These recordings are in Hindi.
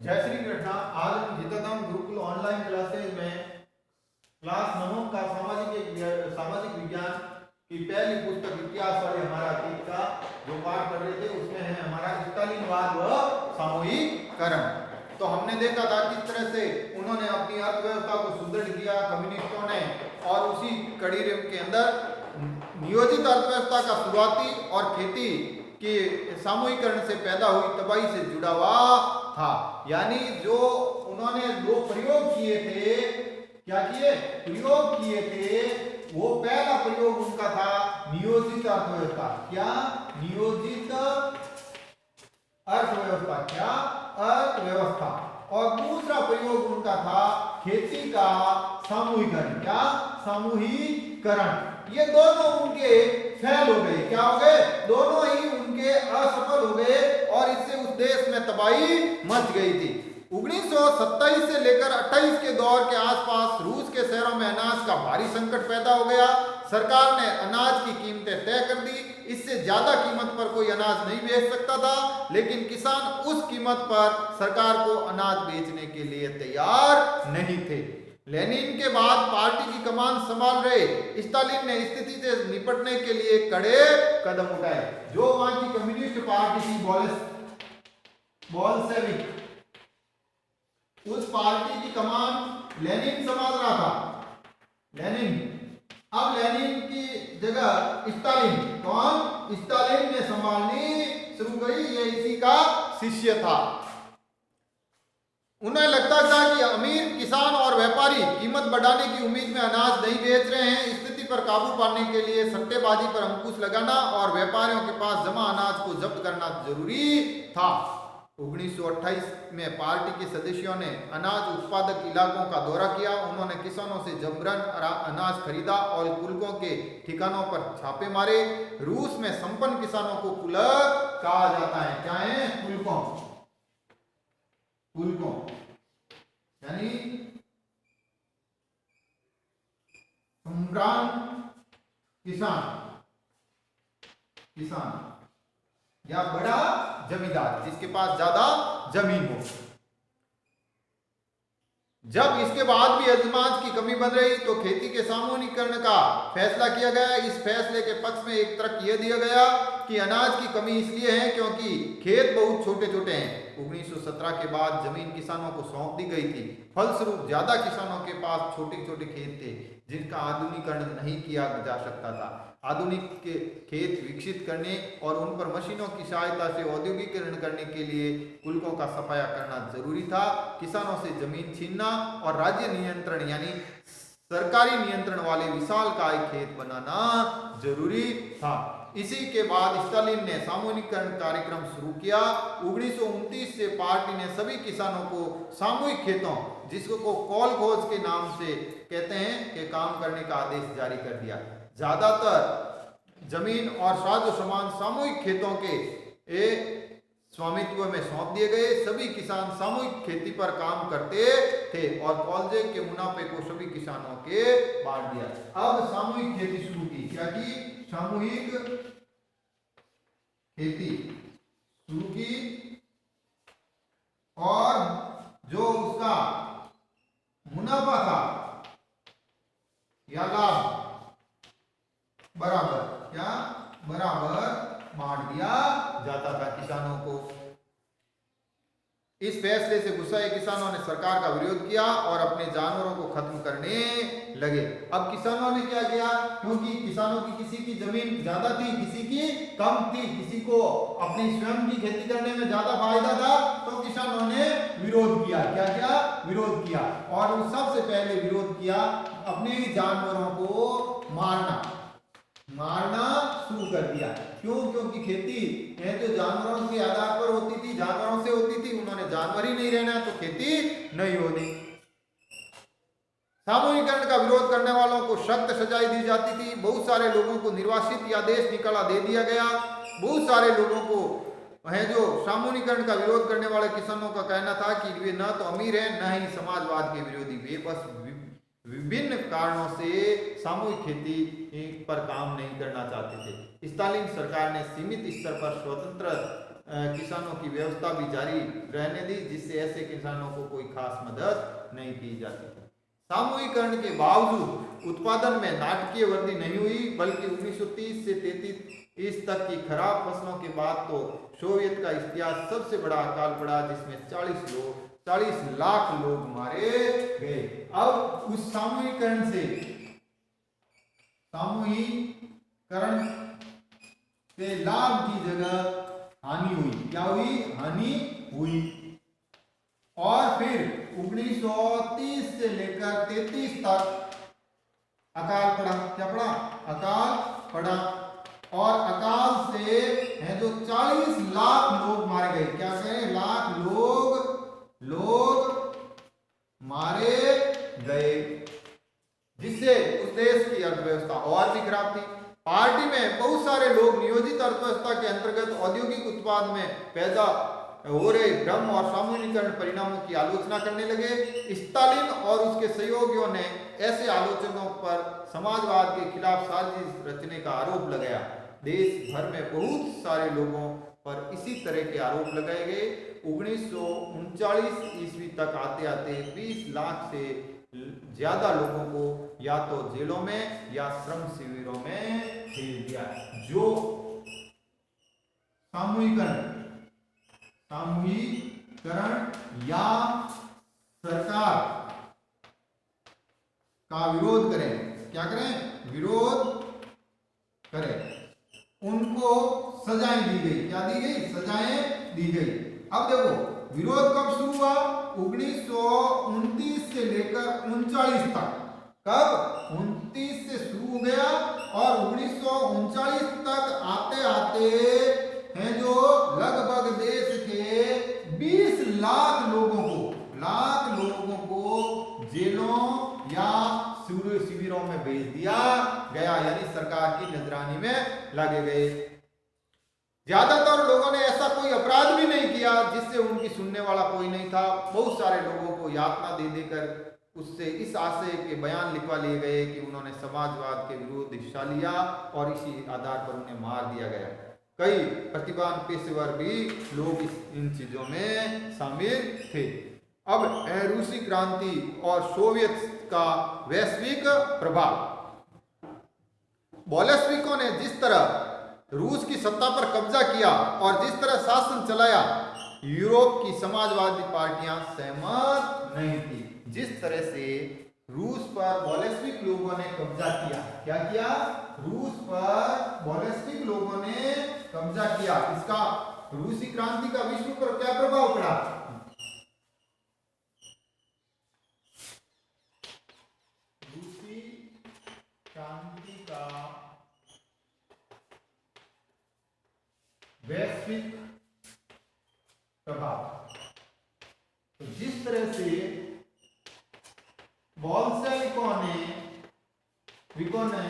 जय श्री कृष्णा। आज हम जिताधाम गुरुकुल ऑनलाइन क्लासेज में क्लास 9 का सामाजिक विज्ञान की पहली पुस्तक इतिहास वाले हमारा अतीत का जो पाठ कर रहे थे, उसमें है हमारा स्टालिनवाद व सामूहिकरण। तो हमने देखा था किस तरह से उन्होंने अपनी अर्थव्यवस्था को सुदृढ़ किया कम्युनिस्टों ने, और उसी कड़ी के अंदर नियोजित अर्थव्यवस्था का शुरुआती और खेती के सामूहिकरण से पैदा हुई तबाही से जुड़ा हुआ था। यानी जो उन्होंने दो प्रयोग किए थे, क्या किए प्रयोग किए थे, वो पहला प्रयोग उनका था नियोजित अर्थव्यवस्था। क्या नियोजित अर्थव्यवस्था, क्या अर्थव्यवस्था। और दूसरा प्रयोग उनका था खेती का सामूहिकरण। क्या सामूहिकरण। ये दोनों उनके फेल हो गए। क्या हो गए? दोनों ही उनके असफल हो गए और इससे उस देश में तबाही मच गई थी। 1927 से लेकर 28 के दौर के आसपास रूस के शहरों में अनाज का भारी संकट पैदा हो गया। सरकार ने अनाज की कीमतें तय कर दी। इससे ज्यादा कीमत पर कोई अनाज नहीं बेच सकता था, लेकिन किसान उस कीमत पर सरकार को अनाज बेचने के लिए तैयार नहीं थे। लेनिन के बाद पार्टी की कमान संभाल रहे स्टालिन ने स्थिति से निपटने के लिए कड़े कदम उठाए। जो वहां की कम्युनिस्ट पार्टी थी बोल्शेविक, उस पार्टी की कमान लेनिन संभाल रहा था। लेनिन, अब लेनिन की जगह स्टालिन, कौन? स्टालिन ने संभालनी शुरू करी। ये इसी का शिष्य था। उन्हें लगता था कि अमीर किसान और व्यापारी कीमत बढ़ाने की उम्मीद में अनाज नहीं बेच रहे हैं। स्थिति पर काबू पाने के लिए सट्टेबाजी पर अंकुश लगाना और व्यापारियों के पास जमा अनाज को जब्त करना जरूरी था। 1928 में पार्टी के सदस्यों ने अनाज उत्पादक इलाकों का दौरा किया। उन्होंने किसानों से जबरन अनाज खरीदा और कुलकों के ठिकानों पर छापे मारे। रूस में संपन्न किसानों को कुलक कहा जाता है। क्या है? कुलकों। कुलकों यानी सम्राट किसान, या बड़ा जमींदार जिसके पास ज्यादा जमीन हो। जब इसके बाद भी अनाज की कमी बन रही तो खेती के सामूहिकरण का फैसला किया गया। इस फैसले के पक्ष में एक तर्क यह दिया गया कि अनाज की कमी इसलिए है क्योंकि खेत बहुत छोटे छोटे हैं। 1917 के बाद जमीन किसानों को सौंप दी गई थी। फलस्वरूप ज्यादा किसानों के पास छोटे छोटे खेत थे जिनका आधुनिकीकरण नहीं किया जा सकता था। आधुनिक के खेत विकसित करने और उन पर मशीनों की सहायता से औद्योगिकीकरण करने के लिए कुलकों का सफाया करना जरूरी था। किसानों से जमीन छीनना और राज्य नियंत्रण यानी सरकारी नियंत्रण वाले विशालकाय खेत बनाना जरूरी था। इसी के बाद स्टालिन ने सामूहिकरण कार्यक्रम शुरू किया। 1929 से पार्टी ने सभी किसानों को सामूहिक खेतों, जिसको कॉलखोज के नाम से कहते हैं, के काम करने का आदेश जारी कर दिया। ज्यादातर जमीन और साजो सामान सामूहिक खेतों के स्वामित्व में सौंप दिए गए। सभी किसान सामूहिक खेती पर काम करते थे और कॉलेज के मुनाफे को सभी किसानों के बांट दिया। अब सामूहिक खेती शुरू की। क्या की? सामूहिक खेती शुरू की और जो उसका मुनाफा था या लाभ बराबर बांट दिया जाता था किसानों को। इस फैसले से गुस्साए किसानों ने सरकार का विरोध किया और अपने जानवरों को खत्म करने लगे। अब किसानों ने क्या किया? क्योंकि किसानों की किसी की जमीन ज्यादा थी, किसी की कम थी, किसी को अपनी स्वयं की खेती करने में ज्यादा फायदा था, तो किसानों ने विरोध किया। क्या किया? विरोध किया। और सबसे पहले विरोध किया अपने जानवरों को मारना शुरू कर दिया। क्यों? क्योंकि खेती है तो जानवरों के आधार पर होती थी, जानवरों से होती थी। उन्होंने जानवर ही नहीं रहना तो खेती नहीं होनी। सामूहिकरण का विरोध करने वालों को सख्त सजाएं दी जाती थी। बहुत सारे लोगों को निर्वासित या देश निकाला दे दिया गया। बहुत सारे लोगों को है जो सामूहिकरण का विरोध करने वाले किसानों का कहना था कि वे न तो अमीर हैं न ही समाजवाद के विरोधी। वे बस विभिन्न कारणों से सामूहिक खेती पर काम नहीं करना चाहते थे। स्टालिन सरकार ने सीमित स्तर पर स्वतंत्र किसानों की व्यवस्था भी जारी रहने दी, जिससे ऐसे किसानों को कोई खास मदद नहीं की जाती। सामूहिकरण के बावजूद उत्पादन में नाटकीय वृद्धि नहीं हुई, बल्कि 1930 से 33 तक की खराब फसलों के बाद तो सोवियत का इतिहास सबसे बड़ा अकाल पड़ा, जिसमें 40 लाख लोग मारे गए। अब उस सामूहिकरण से लाभ की जगह हानि हुई। क्या हुई? हानि हुई। और फिर 1930 से लेकर 33 तक अकाल पड़ा। क्या पड़ा? अकाल पड़ा। और अकाल से है जो 40 लाख लोग मारे गए। क्या कहें? लाख लोग मारे गए, जिससे उस देश की अर्थव्यवस्था और भी खराब थी। पार्टी में बहुत सारे लोग नियोजित अर्थव्यवस्था के अंतर्गत औद्योगिक उत्पाद में पैदा हो रहे भ्रम और सामूहिकरण परिणामों की आलोचना करने लगे। स्टालिन और उसके सहयोगियों ने ऐसे आलोचकों पर समाजवाद के खिलाफ साजिश रचने का आरोप लगाया। देश भर में बहुत सारे लोगों पर इसी तरह के आरोप लगाए गए। 1939 ईस्वी तक आते आते 20 लाख से ज्यादा लोगों को या तो जेलों में या श्रम शिविरों में भेज दिया। जो सामूहिकरण या सरकार का विरोध करें, क्या करें? विरोध करें, उनको सजाएं दी गई। क्या दी गई? सजाएं दी गई। अब देखो विरोध कब शुरू हुआ? 1929 से लेकर 39 तक। कब? 29 से शुरू हो गया और 1939 तक आते आते हैं जो लगभग देश के 20 लाख लोगों को जेलों या शिविरों में भेज दिया गया, यानी सरकार की निगरानी में लागे गए। ज्यादातर लोगों ने ऐसा कोई अपराध भी नहीं किया जिससे उनकी सुनने वाला कोई नहीं था। बहुत सारे लोगों को यातना दे देकर उससे इस आशय के बयान लिखवा लिए गए कि उन्होंने समाजवाद के विरुद्ध हिस्सा लिया और इसी आधार पर उन्हें मार दिया गया। कई प्रतिभावान पेशेवर भी लोग इन चीजों में शामिल थे। अब रूसी क्रांति और सोवियत का वैश्विक प्रभाव। बोल्शेविकों ने जिस तरह रूस की सत्ता पर कब्जा किया और जिस तरह शासन चलाया, यूरोप की समाजवादी पार्टियां सहमत नहीं थी। जिस तरह से रूस पर बोल्शेविक लोगों ने कब्जा किया, क्या किया? रूस पर बोल्शेविक लोगों ने कब्जा किया, इसका रूसी क्रांति का विश्व पर क्या प्रभाव पड़ा? रूसी क्रांति का वैश्विक प्रभाव। तो जिस तरह से बोल्शेविकों ने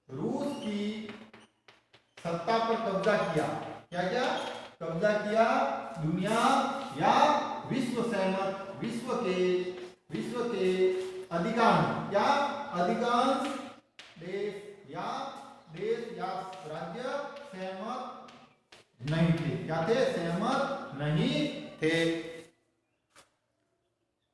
रूस की सत्ता पर कब्जा किया, क्या क्या कब्जा किया? दुनिया या विश्व सहमत, विश्व के अधिकांश देश या राज्य सहमत नहीं थे। क्या थे? सहमत नहीं थे।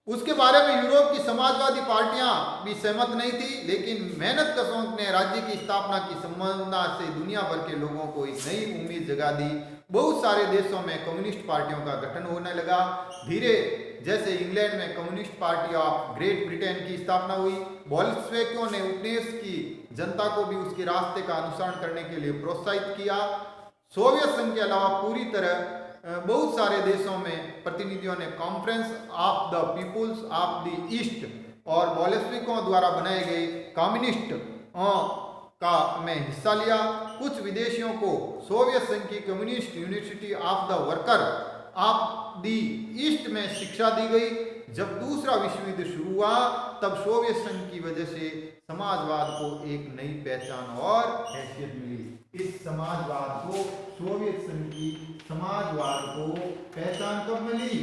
उसके बारे में यूरोप की समाजवादी पार्टियां भी सहमत नहीं थी, लेकिन मेहनत कशों ने राज्य की स्थापना की संभावना से दुनिया भर के लोगों को एक नई उम्मीद जगा दी। बहुत सारे देशों में कम्युनिस्ट पार्टियों का गठन होने लगा। धीरे जैसे इंग्लैंड में communist party of great Britain की स्थापना हुई। बोल्शेविकों ने उपनिवेश की जनता को भी उसके रास्ते का अनुसरण करने के लिए प्रोत्साहित किया। सोवियत संघ के अलावा पूरी तरह बहुत सारे देशों में प्रतिनिधियों ने conference of the peoples of the east और बोल्शेविकों द्वारा बनाए गए कम्युनिस्ट में हिस्सा लिया। कुछ विदेशियों को सोवियत संघ की communist university of the worker of the east में शिक्षा दी गई। जब दूसरा विश्व युद्ध शुरू हुआ तब सोवियत संघ की वजह से समाजवाद को एक नई पहचान और हैसियत मिली। इस समाजवाद को, सोवियत संघ की समाजवाद को पहचान कब मिली?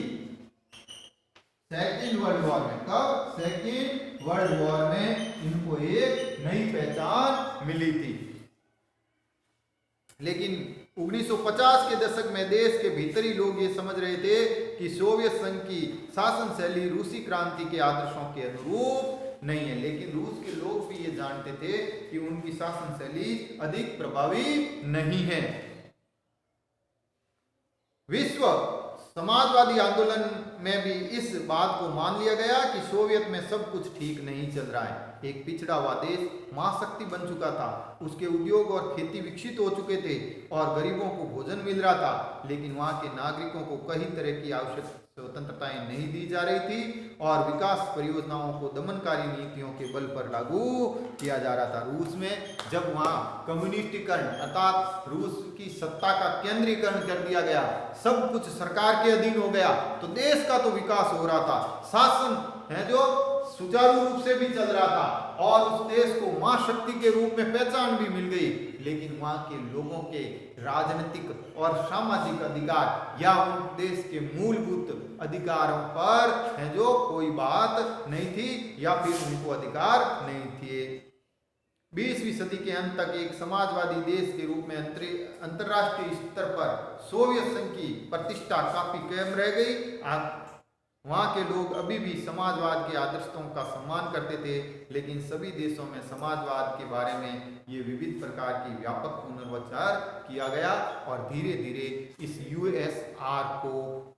सेकेंड वर्ल्ड वॉर में। कब? सेकेंड वर्ल्ड वॉर में इनको एक नई पहचान मिली थी। लेकिन 1950 के दशक में देश के भीतरी लोग ये समझ रहे थे कि सोवियत संघ की शासन शैली रूसी क्रांति के आदर्शों के अनुरूप नहीं है, लेकिन रूस के लोग भी ये जानते थे कि उनकी शासन शैली अधिक प्रभावी नहीं है। विश्व समाजवादी आंदोलन में भी इस बात को मान लिया गया कि सोवियत में सब कुछ ठीक नहीं चल रहा है। एक पिछड़ा हुआ देश महाशक्ति बन चुका था, उसके उद्योग और खेती विकसित हो चुके थे और गरीबों को भोजन मिल रहा था, लेकिन वहां के नागरिकों को कई तरह की आवश्यक स्वतंत्रताएं नहीं दी जा रही थी और विकास परियोजनाओं को दमनकारी नीतियों के बल पर लागू किया जा रहा था। रूस में जब वहां कम्युनिस्टीकरण अर्थात रूस की सत्ता का केंद्रीकरण कर दिया गया, सब कुछ सरकार के अधीन हो गया, तो देश का तो विकास हो रहा था, शासन है जो सुचारू रूप से भी चल रहा था और उस देश को महाशक्ति के रूप में पहचान भी मिल गई, लेकिन वहां के लोगों के राजनीतिक और सामाजिक अधिकार या उन देश के मूलभूत अधिकारों पर है जो कोई बात नहीं थी या फिर उनको अधिकार नहीं थे। 20वीं सदी के अंत तक एक समाजवादी देश के रूप में अंतरराष्ट्रीय स्तर पर सोवियत संघ की प्रतिष्ठा काफी कायम रह गई। वहाँ के लोग अभी भी समाजवाद के आदर्शों का सम्मान करते थे, लेकिन सभी देशों में समाजवाद के बारे में ये विविध प्रकार की व्यापक पुनर्विचार किया गया और धीरे धीरे इस यूएसआर को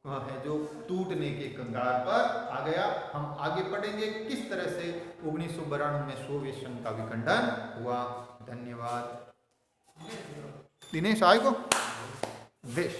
है जो टूटने के कगार पर आ गया। हम आगे पढ़ेंगे किस तरह से 1992 में सोवियत संघ का विखंडन हुआ। धन्यवाद। दिनेश आए को देश